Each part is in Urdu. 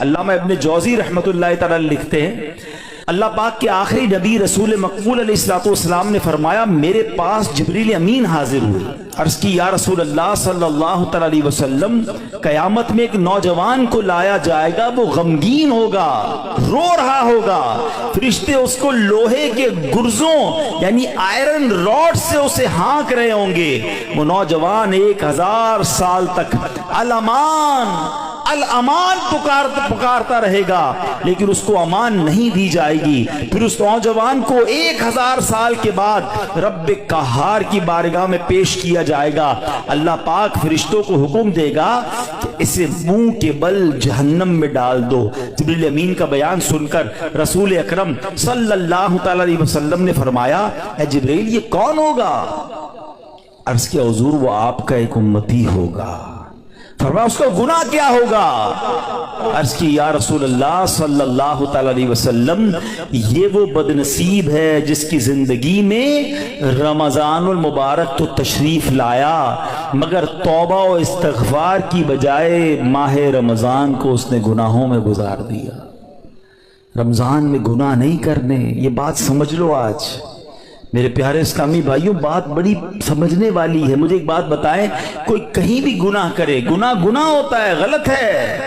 علامہ ابن جوزی رحمۃ اللہ تعالی لکھتے ہیں اللہ پاک کے آخری نبی رسول مقبول علیہ الصلوۃ والسلام نے فرمایا میرے پاس جبریل امین حاضر ہوئے. عرض کی یا رسول اللہ صلی اللہ تعالی علیہ وسلم قیامت میں ایک نوجوان کو لایا جائے گا, وہ غمگین ہوگا, رو رہا ہوگا, فرشتے اس کو لوہے کے گرزوں یعنی آئرن راڈ سے اسے ہانک رہے ہوں گے. وہ نوجوان 1000 سال تک الامان الامان پکارتا رہے گا, لیکن اس کو امان نہیں دی جائے گی. پھر اس نوجوان کو 1000 سال کے بعد رب قہار کی بارگاہ میں پیش کیا جائے گا. اللہ پاک فرشتوں کو حکم دے گا کہ اسے منہ کے بل جہنم میں ڈال دو. جبریل امین کا بیان سن کر رسول اکرم صلی اللہ تعالی علیہ وسلم نے فرمایا اے جبریل یہ کون ہوگا؟ عرض کیا حضور وہ آپ کا ایک امتی ہوگا. فرمایا اس کا گناہ کیا ہوگا؟ عرض کی یا رسول اللہ صلی اللہ تعالی علیہ وسلم یہ وہ بدنصیب ہے جس کی زندگی میں رمضان المبارک تو تشریف لایا مگر توبہ و استغفار کی بجائے ماہ رمضان کو اس نے گناہوں میں گزار دیا. رمضان میں گناہ نہیں کرنے, یہ بات سمجھ لو. آج میرے پیارے اسلامی بھائیوں بات بڑی سمجھنے والی ہے. مجھے ایک بات بتائیں, کوئی کہیں بھی گناہ کرے, گناہ ہوتا ہے, غلط ہے,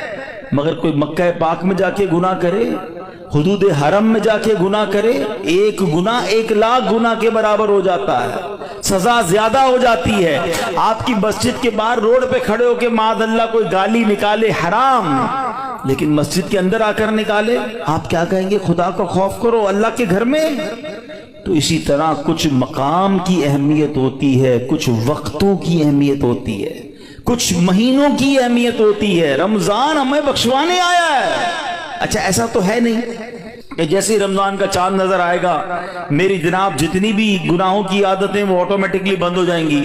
مگر کوئی مکہ پاک میں جا کے گناہ کرے, حدود حرم میں جا کے گناہ کرے, ایک گناہ 1,00,000 گناہ کے برابر ہو جاتا ہے, سزا زیادہ ہو جاتی ہے. آپ کی مسجد کے باہر روڈ پہ کھڑے ہو کے معاذ اللہ کوئی گالی نکالے حرام, لیکن مسجد کے اندر آ کر نکالے, آپ کیا کہیں گے؟ خدا کا خوف کرو اللہ کے گھر میں. تو اسی طرح کچھ مقام کی اہمیت ہوتی ہے, کچھ وقتوں کی اہمیت ہوتی ہے, کچھ مہینوں کی اہمیت ہوتی ہے. رمضان ہمیں بخشوانے آیا ہے. اچھا ایسا تو ہے نہیں کہ جیسے رمضان کا چاند نظر آئے گا میری جناب جتنی بھی گناہوں کی عادتیں وہ آٹومیٹکلی بند ہو جائیں گی.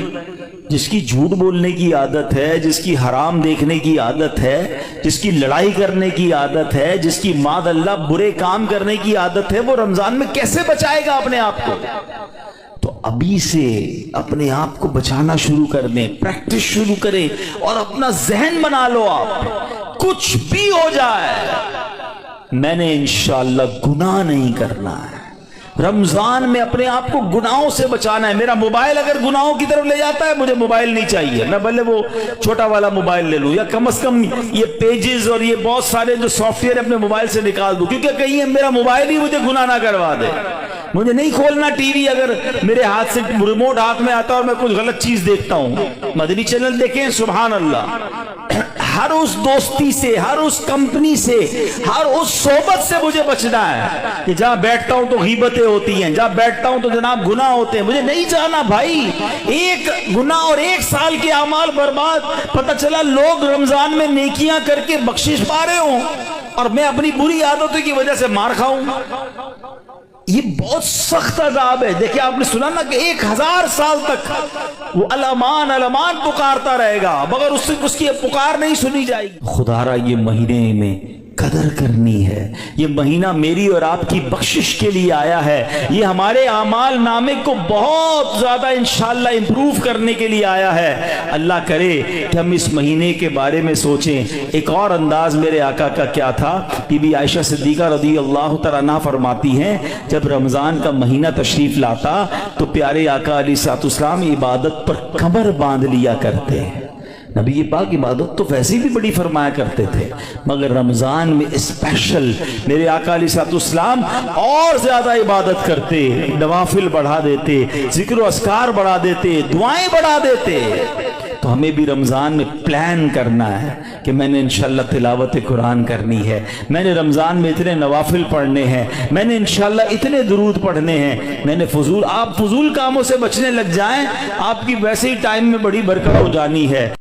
جس کی جھوٹ بولنے کی عادت ہے, جس کی حرام دیکھنے کی عادت ہے, جس کی لڑائی کرنے کی عادت ہے, جس کی معاذ اللہ برے کام کرنے کی عادت ہے, وہ رمضان میں کیسے بچائے گا اپنے آپ کو؟ تو ابھی سے اپنے آپ کو بچانا شروع کر دیں, پریکٹس شروع کریں اور اپنا ذہن بنا لو. آپ کچھ بھی ہو جائے میں نے انشاءاللہ گناہ نہیں کرنا ہے. رمضان میں اپنے آپ کو گناہوں سے بچانا ہے. میرا موبائل اگر گناہوں کی طرف لے جاتا ہے مجھے موبائل نہیں چاہیے, میں بھلے وہ چھوٹا والا موبائل لے لوں, یا کم از کم یہ پیجز اور یہ بہت سارے جو سافٹ ویئر اپنے موبائل سے نکال دوں, کیونکہ کہیں میرا موبائل ہی مجھے گناہ نہ کروا دے. مجھے نہیں کھولنا ٹی وی اگر میرے ہاتھ سے ریموٹ ہاتھ میں آتا اور میں کچھ غلط چیز دیکھتا ہوں. مدنی چینل دیکھیں, سبحان اللہ. ہر اس دوستی سے, ہر اس کمپنی سے, ہر اس صحبت سے مجھے بچنا ہے کہ جہاں بیٹھتا ہوں تو غیبتیں ہوتی ہیں, جہاں بیٹھتا ہوں تو جناب گناہ ہوتے ہیں. مجھے نہیں چاہنا بھائی ایک گناہ اور 1 سال کے اعمال برباد. پتہ چلا لوگ رمضان میں نیکیاں کر کے بخشش پا رہے ہوں اور میں اپنی بری عادتوں کی وجہ سے مار کھاؤں. یہ بہت سخت عذاب ہے. دیکھیں آپ نے سنا نا کہ 1000 سال تک وہ الامان الامان پکارتا رہے گا مگر اس کی پکار نہیں سنی جائے گی. خدا را یہ مہینے میں قدر کرنی ہے. یہ مہینہ میری اور آپ کی بخشش کے لیے آیا ہے. یہ ہمارے اعمال نامے کو بہت زیادہ انشاءاللہ امپروو کرنے کے لیے آیا ہے. اللہ کرے کہ ہم اس مہینے کے بارے میں سوچیں. ایک اور انداز میرے آقا کا کیا تھا, بی بی عائشہ صدیقہ رضی اللہ تعالیٰ عنہا فرماتی ہیں جب رمضان کا مہینہ تشریف لاتا تو پیارے آقا علیہ الصلوۃ والسلام عبادت پر کمر باندھ لیا کرتے ہیں. نبی پاک عبادت تو ویسے بھی بڑی فرمایا کرتے تھے مگر رمضان میں اسپیشل میرے آقا علیہ الصلوۃ والسلام اور زیادہ عبادت کرتے, نوافل بڑھا دیتے, ذکر و اذکار بڑھا دیتے, دعائیں بڑھا دیتے. تو ہمیں بھی رمضان میں پلان کرنا ہے کہ میں نے انشاءاللہ تلاوت قرآن کرنی ہے, میں نے رمضان میں اتنے نوافل پڑھنے ہیں, میں نے انشاءاللہ اتنے درود پڑھنے ہیں. میں نے آپ فضول کاموں سے بچنے لگ جائیں, آپ کی ویسے ہی ٹائم میں بڑی برکت ہو جانی ہے.